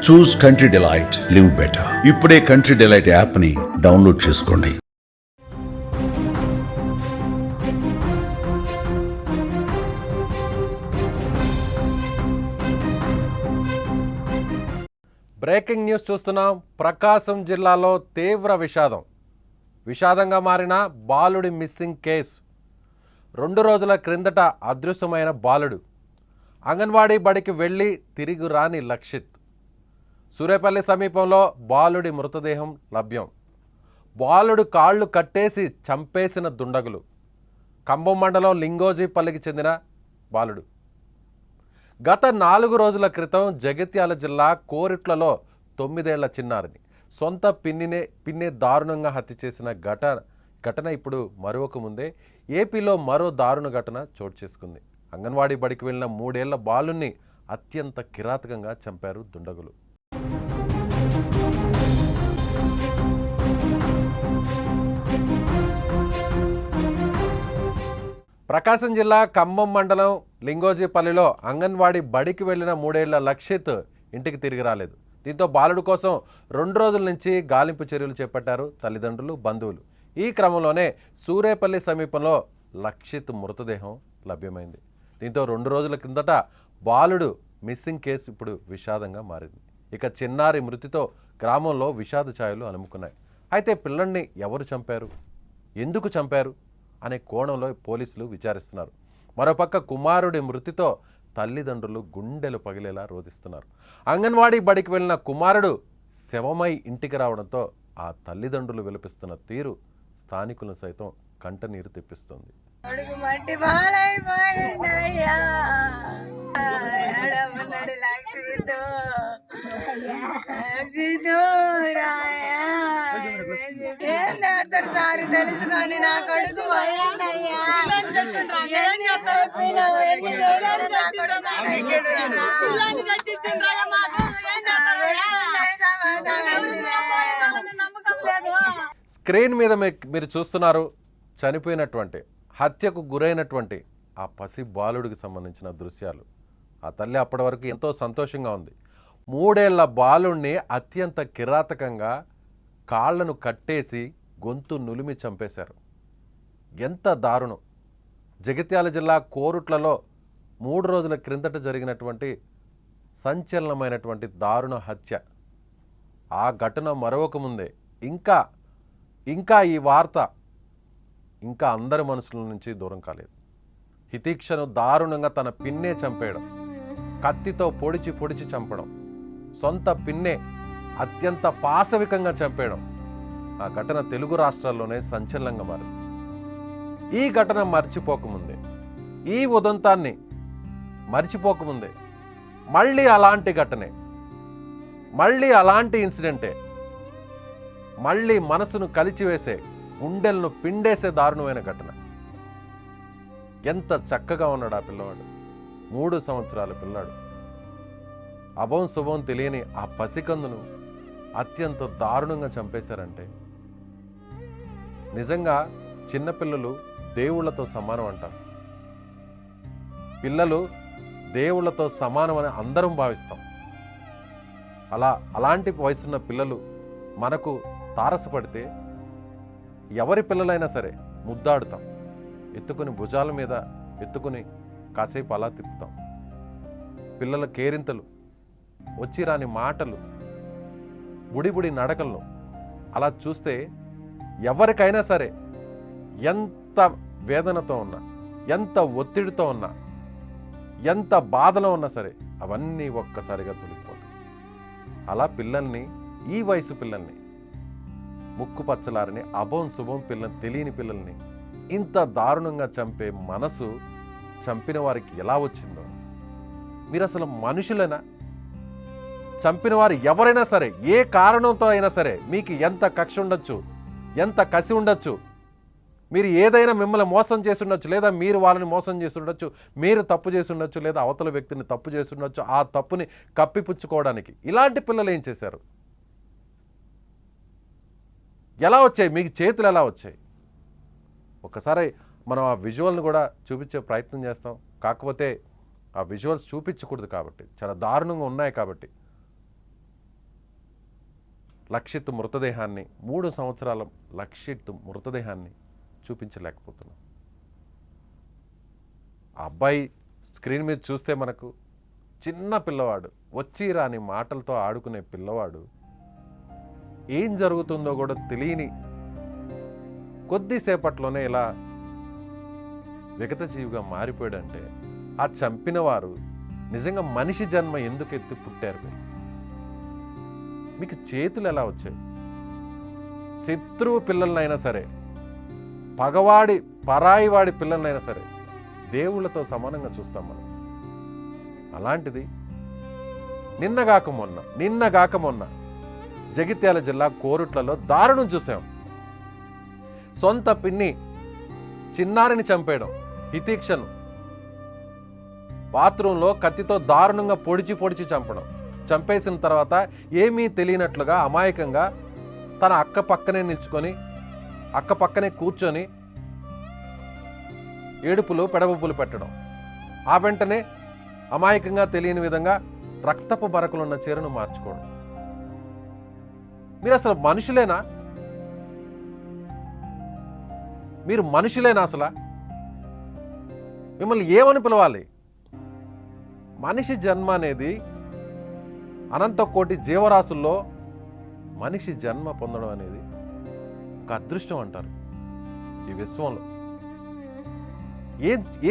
చూస్ country delight, live better. ఇప్పుడే country delight app ని download చేసుకోండి. బ్రేకింగ్ న్యూస్ చూస్తున్నాం. ప్రకాశం జిల్లాలో తీవ్ర విషాదంగా మారిన బాలుడి మిస్సింగ్ కేసు. 2 రోజుల క్రిందట అదృశ్యమైన బాలుడు. అంగన్వాడీ బడికి వెళ్ళి తిరిగి రాని లక్షిత్. సూరేపల్లి సమీపంలో బాలుడి మృతదేహం లభ్యం. బాలుడు కాళ్ళు కట్టేసి చంపేసిన దుండగులు. ఖమ్మం మండలం లింగోజీపల్లికి చెందిన బాలుడు. గత 4 రోజుల క్రితం జగిత్యాల జిల్లా కోరిట్లలో 9 ఏళ్ల చిన్నారిని సొంత పిన్నే దారుణంగా హత్య చేసిన ఘటన ఇప్పుడు మరొక ముందే ఏపీలో మరో దారుణ ఘటన చోటు చేసుకుంది. అంగన్వాడీ బడికి వెళ్ళిన 3 ఏళ్ల బాలుని అత్యంత కిరాతకంగా చంపారు దుండగులు. ప్రకాశం జిల్లా ఖమ్మం మండలం లింగోజీపల్లిలో అంగన్వాడీ బడికి వెళ్లిన 3 ఏళ్ల లక్షిత్ ఇంటికి తిరిగి రాలేదు. దీంతో బాలుడు కోసం 2 రోజుల నుంచి గాలింపు చర్యలు చేపట్టారు తల్లిదండ్రులు, బంధువులు. ఈ క్రమంలోనే సూరేపల్లి సమీపంలో లక్షిత్ మృతదేహం లభ్యమైంది. దీంతో 2 రోజుల కిందట బాలుడు మిస్సింగ్ కేసు ఇప్పుడు విషాదంగా మారింది. ఇక చిన్నారి మృతితో గ్రామంలో విషాద ఛాయలు అలుముకున్నాయి. అయితే పిల్లల్ని ఎవరు చంపారు, ఎందుకు చంపారు అనే కోణంలో పోలీసులు విచారిస్తున్నారు. మరోపక్క కుమారుడి మృతితో తల్లిదండ్రులు గుండెలు పగిలేలా రోధిస్తున్నారు. అంగన్వాడీ బడికి వెళ్ళిన కుమారుడు శవమై ఇంటికి రావడంతో ఆ తల్లిదండ్రులు విలపిస్తున్న తీరు స్థానికులను సైతం కంటనీరు తెప్పిస్తోంది. స్క్రీన్ మీద మీరు చూస్తున్నారు చనిపోయినటువంటి, హత్యకు గురైనటువంటి ఆ పసి బాలుడికి సంబంధించిన దృశ్యాలు. ఆ తల్లి అప్పటి వరకు ఎంతో సంతోషంగా ఉంది. 3 ఏళ్ల బాలుడిని అత్యంత కిరాతకంగా కాళ్లను కట్టేసి గొంతు నులిమి చంపేశారు. ఎంత దారుణం! జగిత్యాల జిల్లా కోరుట్లలో 3 రోజుల క్రిందట జరిగినటువంటి సంచలనమైనటువంటి దారుణ హత్య. ఆ ఘటన మరొక ముందే ఇంకా ఈ వార్త ఇంకా అందరి మనసుల నుంచి దూరం కాలేదు. హితీక్షను దారుణంగా తన పిన్నే చంపేయడం, కత్తితో పొడిచి చంపడం, సొంత పిన్నే అత్యంత పాశవికంగా చంపేయడం. ఆ ఘటన తెలుగు రాష్ట్రాల్లోనే సంచలనంగా మారింది. ఈ ఘటన మర్చిపోకముందే, ఈ ఉదంతాన్ని మర్చిపోకముందే మళ్ళీ అలాంటి ఘటనే, మళ్ళీ అలాంటి ఇన్సిడెంటే, మళ్ళీ మనసును కలిచివేసే, గుండెలను పిండేసే దారుణమైన ఘటన. ఎంత చక్కగా ఉన్నాడు ఆ పిల్లవాడు! 3 సంవత్సరాల పిల్లాడు. అభం శుభం తెలియని ఆ పసికందును అత్యంత దారుణంగా చంపేశారంటే నిజంగా చిన్నపిల్లలు దేవుళ్లతో సమానం అంటారు. పిల్లలు దేవుళ్లతో సమానమని అందరం భావిస్తాం. అలాంటి వయసున్న పిల్లలు మనకు తారసపడితే ఎవరి పిల్లలైనా సరే ముద్దాడుతాం, ఎత్తుకుని భుజాల మీద ఎత్తుకుని కాసేపు అలా తిప్పుతాం. పిల్లల కేరింతలు, వచ్చి రాని మాటలు, బుడి నడకలను అలా చూస్తే ఎవరికైనా సరే ఎంత వేదనతో ఉన్నా, ఎంత ఒత్తిడితో ఉన్నా, ఎంత బాధలో ఉన్నా సరే అవన్నీ ఒక్కసారిగా తొలగిపోతాయి. అలా పిల్లల్ని, ఈ వయసు పిల్లల్ని, ముక్కు పచ్చలారని అభం శుభం తెలియని పిల్లల్ని ఇంత దారుణంగా చంపే మనసు చంపిన వారికి ఎలా వచ్చిందో. మీరు అసలు మనుషులేనా? చంపిన వారు ఎవరైనా సరే, ఏ కారణంతో అయినా సరే, మీకు ఎంత కక్ష ఉండొచ్చు, ఎంత కసి ఉండొచ్చు, మీరు ఏదైనా మిమ్మల్ని మోసం చేసి ఉండొచ్చు, లేదా మీరు వాళ్ళని మోసం చేసి ఉండొచ్చు, మీరు తప్పు చేసి ఉండొచ్చు, లేదా అవతల వ్యక్తిని తప్పు చేసి ఉండొచ్చు. ఆ తప్పుని కప్పిపుచ్చుకోవడానికి ఇలాంటి పిల్లలు ఏం చేశారు? ఎలా వచ్చాయి? మీకు చేతులు ఎలా వచ్చాయి? ఒకసారి మనం ఆ విజువల్ని కూడా చూపించే ప్రయత్నం చేస్తాం. కాకపోతే ఆ విజువల్స్ చూపించకూడదు కాబట్టి, చాలా దారుణంగా ఉన్నాయి కాబట్టి లక్షిత్ మృతదేహాన్ని 3 సంవత్సరాల లక్షిత్ మృతదేహాన్ని చూపించలేకపోతున్నాం. ఆ అబ్బాయి స్క్రీన్ మీద చూస్తే మనకు చిన్న పిల్లవాడు, వచ్చి రాని మాటలతో ఆడుకునే పిల్లవాడు, ఏం జరుగుతుందో కూడా తెలియని కొద్దిసేపట్లోనే ఇలా విగతజీవిగా మారిపోయాడంటే ఆ చంపిన వారు నిజంగా మనిషి జన్మ ఎందుకు ఎత్తి పుట్టారు? మీకు చేతులు ఎలా వచ్చాయి? శత్రువు పిల్లలనైనా సరే, పగవాడి పరాయి వాడి పిల్లలనైనా సరే దేవుళ్ళతో సమానంగా చూస్తాం మనం. అలాంటిది నిన్నగాక మొన్న జగిత్యాల జిల్లా కోరుట్లలో దారుణం చూసాం. సొంత పిన్ని చిన్నారిని చంపేయడం, హితీక్షను బాత్రూంలో కత్తితో దారుణంగా పొడిచి చంపడం, చంపేసిన తర్వాత ఏమీ తెలియనట్లుగా అమాయకంగా తన అక్క పక్కనే కూర్చొని ఏడుపులు పెడబొబ్బులు పెట్టడం, ఆ వెంటనే అమాయకంగా తెలియని విధంగా రక్తపు బరకలున్న చీరను మార్చుకోవడం. మీరు అసలు మనుషులేనా? మీరు మనుషులేనా? అసలు మిమ్మల్ని ఏమని పిలవాలి? మనిషి జన్మ అనేది అనంత కోటి జీవరాశుల్లో మనిషి జన్మ పొందడం అనేది ఒక అదృష్టం అంటారు ఈ విశ్వంలో.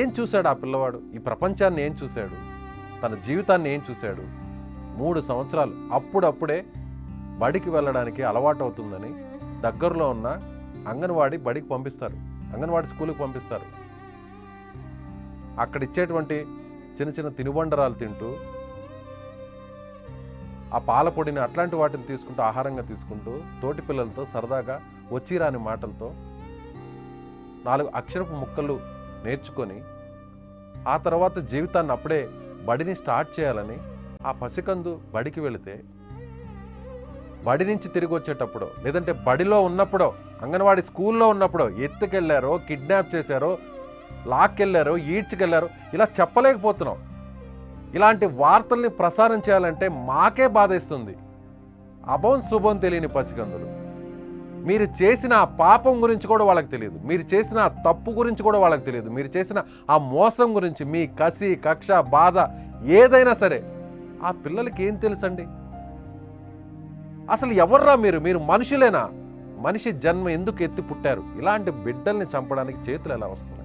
ఏం చూశాడు ఆ పిల్లవాడు? ఈ ప్రపంచాన్ని ఏం చూశాడు? తన జీవితాన్ని ఏం చూశాడు? 3 సంవత్సరాలు అప్పుడప్పుడే బడికి వెళ్ళడానికి అలవాటు అవుతుందని దగ్గరలో ఉన్న అంగన్వాడీ బడికి పంపిస్తారు, అంగన్వాడీ స్కూల్కి పంపిస్తారు. అక్కడ ఇచ్చేటువంటి చిన్న తినుబండరాలు తింటూ, ఆ పాల పొడిని అట్లాంటి వాటిని తీసుకుంటూ, ఆహారంగా తీసుకుంటూ, తోటి పిల్లలతో సరదాగా వచ్చిరాని మాటలతో 4 అక్షరపు ముక్కలు నేర్చుకొని ఆ తర్వాత జీవితాన్ని అప్పుడే బడిని స్టార్ట్ చేయాలని ఆ పసికందు బడికి వెళితే, బడి నుంచి తిరిగి వచ్చేటప్పుడు, లేదంటే బడిలో ఉన్నప్పుడో, అంగన్వాడీ స్కూల్లో ఉన్నప్పుడో ఎత్తుకెళ్ళారో, కిడ్నాప్ చేశారో, లాక్కెళ్ళారో, ఈడ్చుకెళ్ళారో, ఇలా చెప్పలేకపోతున్నాం. ఇలాంటి వార్తల్ని ప్రసారం చేయాలంటే మాకే బాధేస్తుంది. అభం శుభం తెలియని పసికందులు. మీరు చేసిన ఆ పాపం గురించి కూడా వాళ్ళకి తెలియదు, మీరు చేసిన ఆ తప్పు గురించి కూడా వాళ్ళకి తెలియదు, మీరు చేసిన ఆ మోసం గురించి, మీ కసి కక్ష బాధ ఏదైనా సరే ఆ పిల్లలకి ఏం తెలుసండి? అసలు ఎవర్రా మీరు మనుషులేనా? మనిషి జన్మ ఎందుకు ఎత్తి పుట్టారు? ఇలాంటి బిడ్డల్ని చంపడానికి చేతులు ఎలా వస్తున్నాయి?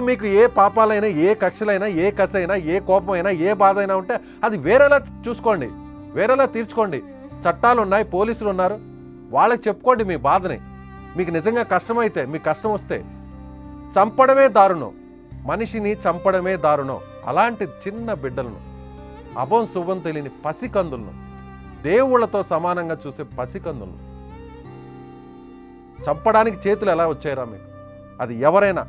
మీకు ఏ పాపాలైనా, ఏ కక్షలైనా, ఏ కసైనా, ఏ కోపమైనా, ఏ బాధ అయినా ఉంటే అది వేరేలా చూసుకోండి, వేరేలా తీర్చుకోండి. చట్టాలు ఉన్నాయి, పోలీసులు ఉన్నారు, వాళ్ళకి చెప్పుకోండి మీ బాధని. మీకు నిజంగా కష్టమైతే, మీకు కష్టం వస్తే చంపడమే దారుణం, మనిషిని చంపడమే దారుణం. అలాంటి చిన్న బిడ్డలను, అభం శుభం తెలియని పసికందులను, దేవుళ్లతో సమానంగా చూసే పసికందులను చంపడానికి చేతులు ఎలా వచ్చాయరా మీకు? అది ఎవరైనా.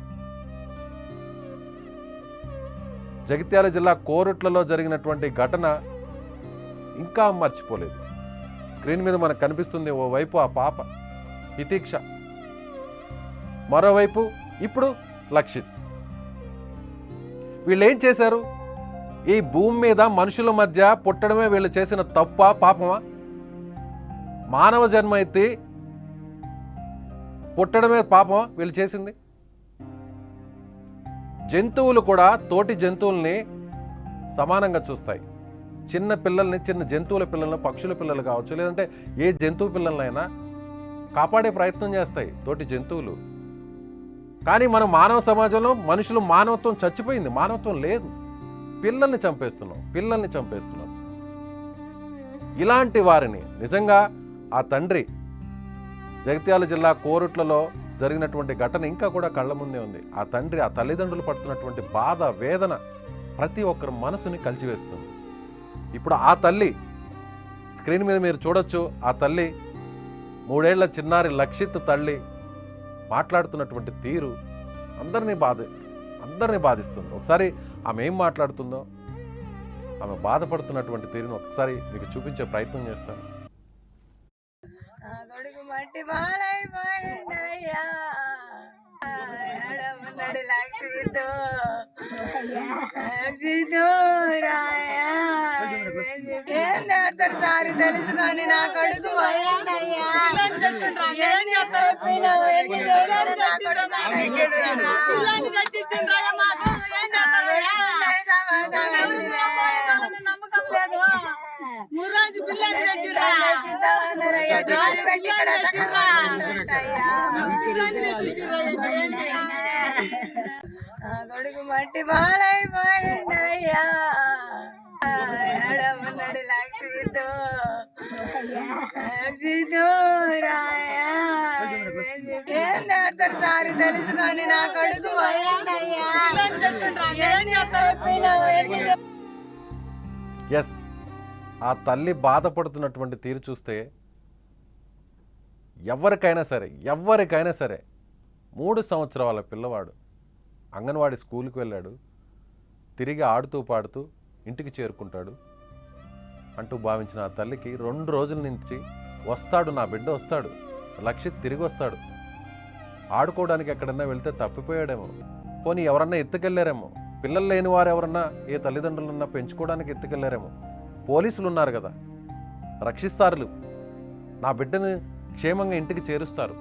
జగిత్యాల జిల్లా కోరుట్లలో జరిగినటువంటి ఘటన ఇంకా మర్చిపోలేదు. స్క్రీన్ మీద మనకు కనిపిస్తుంది, ఓవైపు ఆ పాప హితీక్ష, మరోవైపు ఇప్పుడు లక్షిత్. వీళ్ళు ఏం చేశారు? ఈ భూమి మీద మనుషుల మధ్య పుట్టడమే వీళ్ళు చేసిన తప్పా, పాపమా? మానవ జన్మ ఎత్తి పుట్టడమే పాపమా వీళ్ళు చేసింది? జంతువులు కూడా తోటి జంతువుల్ని సమానంగా చూస్తాయి. చిన్న పిల్లల్ని, చిన్న జంతువుల పిల్లలను, పక్షుల పిల్లలు కావచ్చు, లేదంటే ఏ జంతువు పిల్లలనైనా కాపాడే ప్రయత్నం చేస్తాయి తోటి జంతువులు. కానీ మన మానవ సమాజంలో మనుషులు మానవత్వం చచ్చిపోయింది, మానవత్వం లేదు. పిల్లల్ని చంపేస్తున్నాం. ఇలాంటి వారిని నిజంగా ఆ తండ్రి, జగిత్యాల జిల్లా కోరుట్లలో జరిగినటువంటి ఘటన ఇంకా కూడా కళ్ళ ముందే ఉంది. ఆ తండ్రి, ఆ తల్లిదండ్రులు పడుతున్నటువంటి బాధ, వేదన ప్రతి ఒక్కరి మనసుని కలిచివేస్తుంది. ఇప్పుడు ఆ తల్లి, స్క్రీన్ మీద మీరు చూడొచ్చు, ఆ తల్లి 3 ఏళ్ల చిన్నారి లక్షిత్ తల్లి మాట్లాడుతున్నటువంటి తీరు అందరినీ బాధిస్తుంది. ఒకసారి ఆమె ఏం మాట్లాడుతుందో, ఆమె బాధపడుతున్నటువంటి తీరును ఒకసారి మీకు చూపించే ప్రయత్నం చేస్తాను. కొడుకు మట్టి బాలైపోయిందయ్యా, సారి తెలుసుకొని నా కొడుకు నమ్మకం లేదు ముర్రాజు పిల్లలు కొడుకు మట్టి బాలైపోయిందయ్యా ఉన్నాడు లక్ష్మితో సారి తెలుసుకొని నా కొడుకు ఎస్, ఆ తల్లి బాధపడుతున్నటువంటి తీరు చూస్తే ఎవరికైనా సరే 3 సంవత్సరాల పిల్లవాడు అంగన్వాడీ స్కూల్కి వెళ్ళాడు, తిరిగి ఆడుతూ పాడుతూ ఇంటికి చేరుకుంటాడు అంటూ భావించిన ఆ తల్లికి 2 రోజుల నుంచి వస్తాడు, నా బిడ్డ వస్తాడు, లక్షిత్ తిరిగి వస్తాడు, ఆడుకోవడానికి ఎక్కడన్నా వెళ్తే తప్పిపోయాడేమో, పోనీ ఎవరన్నా ఎత్తుకెళ్ళారేమో, పిల్లలు లేని వారు ఎవరన్నా ఏ తల్లిదండ్రులన్నా పెంచుకోవడానికి ఎత్తుకెళ్ళారేమో, పోలీసులు ఉన్నారు కదా, రక్షిస్తారు, నా బిడ్డను క్షేమంగా ఇంటికి చేరుస్తారు,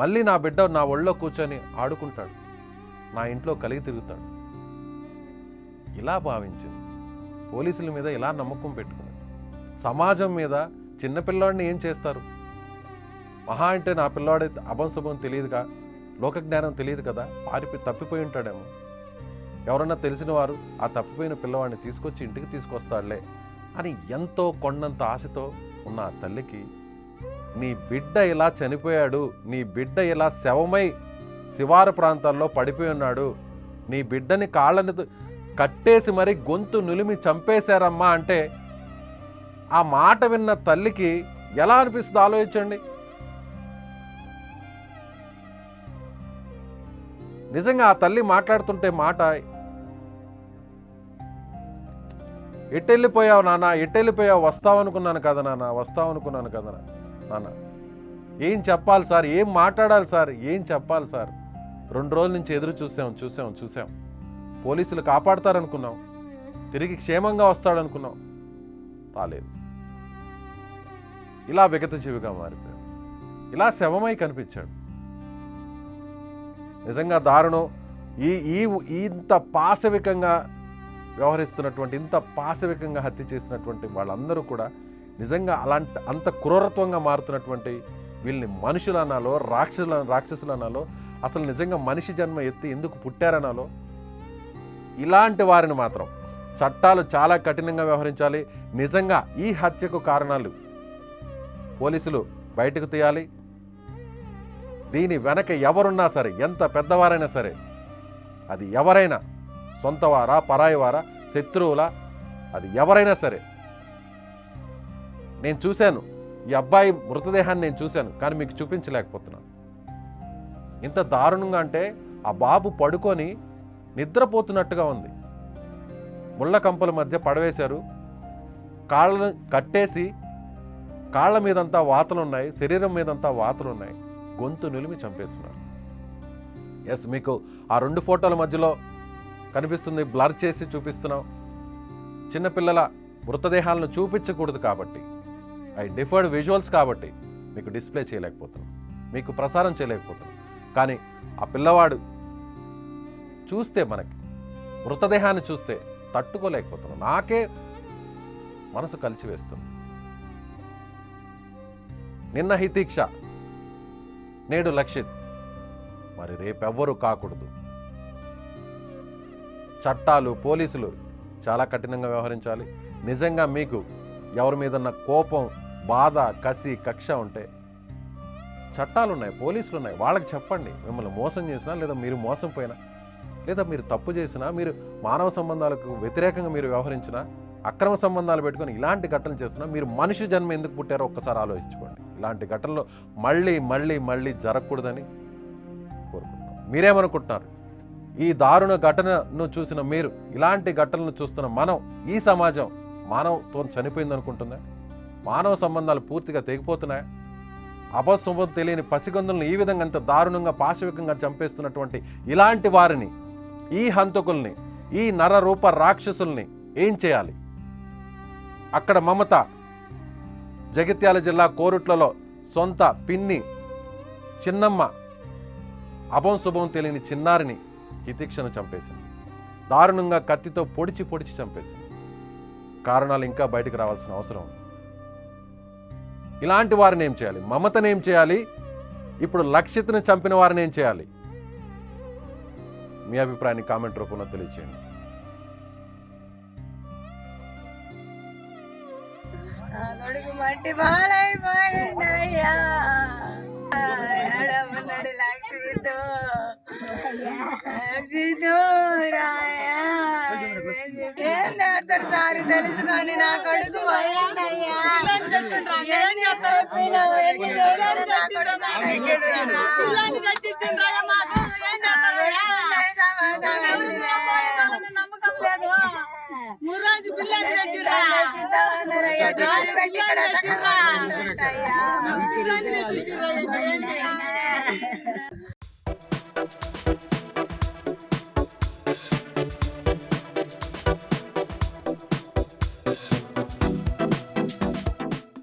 మళ్ళీ నా బిడ్డ నా ఒళ్ళో కూర్చొని ఆడుకుంటాడు, నా ఇంట్లో కలిగి తిరుగుతాడు. ఇలా భావించింది, పోలీసుల మీద ఇలా నమ్మకం పెట్టుకుంది. సమాజం మీద చిన్నపిల్లాడిని ఏం చేస్తారు? మహా అంటే నా పిల్లాడి అభంశుభం తెలియదుగా, లోకజ్ఞానం తెలియదు కదా, తప్పిపోయి ఉంటాడేమో, ఎవరన్నా తెలిసిన వారు ఆ తప్పిపోయిన పిల్లవాడిని తీసుకొచ్చి ఇంటికి తీసుకొస్తాడులే అని ఎంతో కొండంత ఆశతో ఉన్న ఆ తల్లికి నీ బిడ్డ ఇలా చనిపోయాడు, నీ బిడ్డ ఇలా శవమై శివారు ప్రాంతాల్లో పడిపోయి ఉన్నాడు, నీ బిడ్డని కాళ్ళని కట్టేసి మరి గొంతు నులిమి చంపేశారమ్మా అంటే ఆ మాట విన్న తల్లికి ఎలా అనిపిస్తుందో ఆలోచించండి. నిజంగా ఆ తల్లి మాట్లాడుతుంటే మాట, ఎట్టెళ్ళిపోయావు నాన్న, ఎట్టెళ్ళిపోయావు, వస్తావనుకున్నాను కదా నాన్న, ఏం చెప్పాలి సార్, ఏం మాట్లాడాలి సార్, ఏం చెప్పాలి సార్, 2 రోజుల నుంచి ఎదురు చూసాం, పోలీసులు కాపాడతారనుకున్నాం, తిరిగి క్షేమంగా వస్తాడనుకున్నాం, రాలేదు, ఇలా విగతజీవిగా మారిపోయాడు, ఇలా శవమై కనిపించాడు. నిజంగా దారుణం. ఇంత పాశవికంగా వ్యవహరిస్తున్నటువంటి, ఇంత పాశవికంగా హత్య చేసినటువంటి వాళ్ళందరూ కూడా నిజంగా అంత క్రూరత్వంగా మారుతున్నటువంటి వీళ్ళని మనుషులు అనాలో, రాక్షసులు అనాలో, అసలు నిజంగా మనిషి జన్మ ఎత్తి ఎందుకు పుట్టారనాలో, ఇలాంటి వారిని మాత్రం చట్టాలు చాలా కఠినంగా వ్యవహరించాలి. నిజంగా ఈ హత్యకు కారణాలు పోలీసులు బయటకు తీయాలి. దీని వెనక ఎవరున్నా సరే, ఎంత పెద్దవారైనా సరే, అది ఎవరైనా, సొంతవారా, పరాయివారా, శత్రువులా, అది ఎవరైనా సరే. నేను చూశాను, ఈ అబ్బాయి మృతదేహాన్ని నేను చూశాను, కానీ మీకు చూపించలేకపోతున్నాను. ఇంత దారుణంగా అంటే ఆ బాబు పడుకొని నిద్రపోతున్నట్టుగా ఉంది, ముళ్ళ కంపల మధ్య పడవేశారు, కాళ్ళను కట్టేసి కాళ్ళ మీదంతా వాతలున్నాయి, శరీరం మీదంతా వాతలున్నాయి, గొంతు నిలిమి చంపేస్తున్నారు. ఎస్, మీకు ఆ 2 ఫోటోల మధ్యలో కనిపిస్తుంది, బ్లర్ చేసి చూపిస్తున్నాం. చిన్నపిల్లల మృతదేహాలను చూపించకూడదు కాబట్టి, అవి డిఫర్డ్ విజువల్స్ కాబట్టి మీకు డిస్ప్లే చేయలేకపోతున్నాం, మీకు ప్రసారం చేయలేకపోతున్నాం. కానీ ఆ పిల్లవాడు చూస్తే, మనకి మృతదేహాన్ని చూస్తే తట్టుకోలేకపోతున్నాం. నాకే మనసు కలిచివేస్తుంది. నిన్న హితీక్ష, నేడు లక్షిత్, మరి రేపెవ్వరూ కాకూడదు. చట్టాలు, పోలీసులు చాలా కఠినంగా వ్యవహరించాలి. నిజంగా మీకు ఎవరి మీదన్న కోపం, బాధ, కసి, కక్ష ఉంటే చట్టాలు ఉన్నాయి, పోలీసులు ఉన్నాయి, వాళ్ళకి చెప్పండి. మిమ్మల్ని మోసం చేసినా, లేదా మీరు మోసం పోయినా, లేదా మీరు తప్పు చేసినా, మీరు మానవ సంబంధాలకు వ్యతిరేకంగా మీరు వ్యవహరించినా, అక్రమ సంబంధాలు పెట్టుకొని ఇలాంటి ఘటనలు చేస్తున్నా, మీరు మనిషి జన్మ ఎందుకు పుట్టారో ఒక్కసారి ఆలోచించుకోండి. ఇలాంటి ఘటనలు మళ్ళీ మళ్ళీ మళ్ళీ జరగకూడదని కోరుకుంటున్నాను. మీరేమనుకుంటున్నారు? ఈ దారుణ ఘటనను చూసిన మీరు, ఇలాంటి ఘటనలను చూస్తున్న మనం, ఈ సమాజం మానవత్వం చనిపోయింది అనుకుంటుందా? మానవ సంబంధాలు పూర్తిగా తెగిపోతున్నాయా? అపశుభం తెలియని పసిగొందులను ఈ విధంగా అంత దారుణంగా పాశవికంగా చంపేస్తున్నటువంటి ఇలాంటి వారిని, ఈ హంతకుల్ని, ఈ నరరూప రాక్షసుల్ని ఏం చేయాలి? అక్కడ మమత జగిత్యాల జిల్లా కోరుట్లలో సొంత పిన్ని చిన్నమ్మ అభం శుభం తెలియని చిన్నారిని హితిక్షను చంపేసింది. దారుణంగా కత్తితో పొడిచి పొడిచి చంపేసింది. కారణాలు ఇంకా బయటకు రావాల్సిన అవసరం ఉంది. ఇలాంటి వారిని ఏం చేయాలి? మమతను ఏం చేయాలి? ఇప్పుడు లక్షిత్ను చంపిన వారిని ఏం చేయాలి? మీ అభిప్రాయాన్ని కామెంట్ రూపంలో తెలియజేయండి. నా కొడుకు మట్టి బాలైపోయిండయ్యా. ఉన్నాడు లక్ష్మితో ఏం చేస్తారు సార్ తెలుసు కానీ నా కొడుకు పోయిందయ్యా. నమ్మకం లేదు. ముర్రాజు పిల్లలు పెట్టి ఇక్కడ